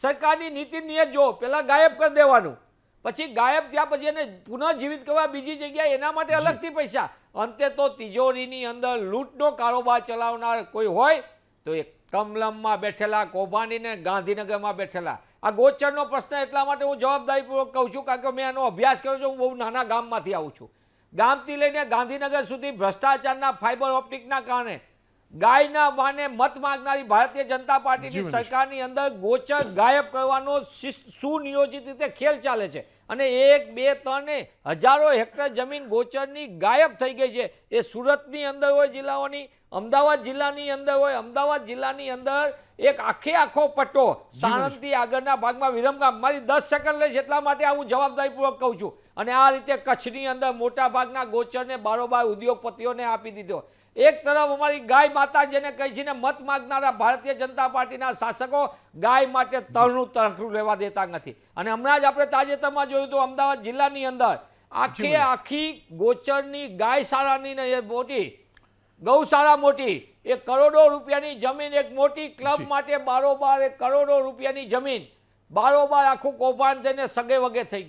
સરકારની નીતિ નિયત જો પહેલા ગાયબ કરી દેવાનું, પછી ગાયબ થયા પછી એને પુનઃજીવિત કરવા બીજી જગ્યાએ એના માટે અલગથી પૈસા. અંતે તો તિજોરીની અંદર લૂંટનો કારોબાર ચલાવનાર કોઈ હોય તો એ કમલમમાં બેઠેલા કૌભાંડીને ગાંધીનગરમાં બેઠેલા. આ ગોચરનો પ્રશ્ન એટલા માટે હું જવાબદારીપૂર્વક કહું છું કારણ કે મેં એનો અભ્યાસ કર્યો છે. હું બહુ નાના ગામમાંથી આવું છું. ગામથી લઈને ગાંધીનગર સુધી ભ્રષ્ટાચારના ફાઇબર ઓપ્ટિકના કારણે ગાયના બાને મત માંગનારી ભારતીય જનતા પાર્ટીની સરકારની અંદર ગોચર ગાયબ કરવાનો સુનિયોજિત રીતે ખેલ ચાલે છે. અને 1, 2, 3 હજારો હેક્ટર જમીન ગોચરની ગાયબ થઈ ગઈ છે. એ સુરતની અંદર હોય જિલ્લાઓની, અમદાવાદ જિલ્લાની અંદર હોય. અમદાવાદ જિલ્લાની અંદર એક આખો પટ્ટો સાણંદથી આગળના ભાગમાં વિરમગામ. મારી 10 સેકન્ડ લઈશ એટલા માટે આ હું જવાબદારીપૂર્વક કહું છું. અને આ રીતે કચ્છની અંદર મોટા ભાગના ગોચરને બારોબાર ઉદ્યોગપતિઓને આપી દીધો. એક તરફ અમારી ગાય માતા જેને કહી છે ને મત માંગનારા ભારતીય જનતા પાર્ટીના શાસકો ગાય માટે તરણું તરખડું લેવા દેતા નથી. અને હમણાં જ આપણે તાજેતરમાં જોયું તો અમદાવાદ જિલ્લાની અંદર આખી ગોચરની ગાયશાળાની મોટી ગૌશાળા મોટી, એક કરોડો રૂપિયાની જમીન, એક મોટી ક્લબ માટે બારોબાર 1 કરોડો રૂપિયાની જમીન બારોબાર આખું કૌભાંડ થઈને સગે વગે થઈ ગયું.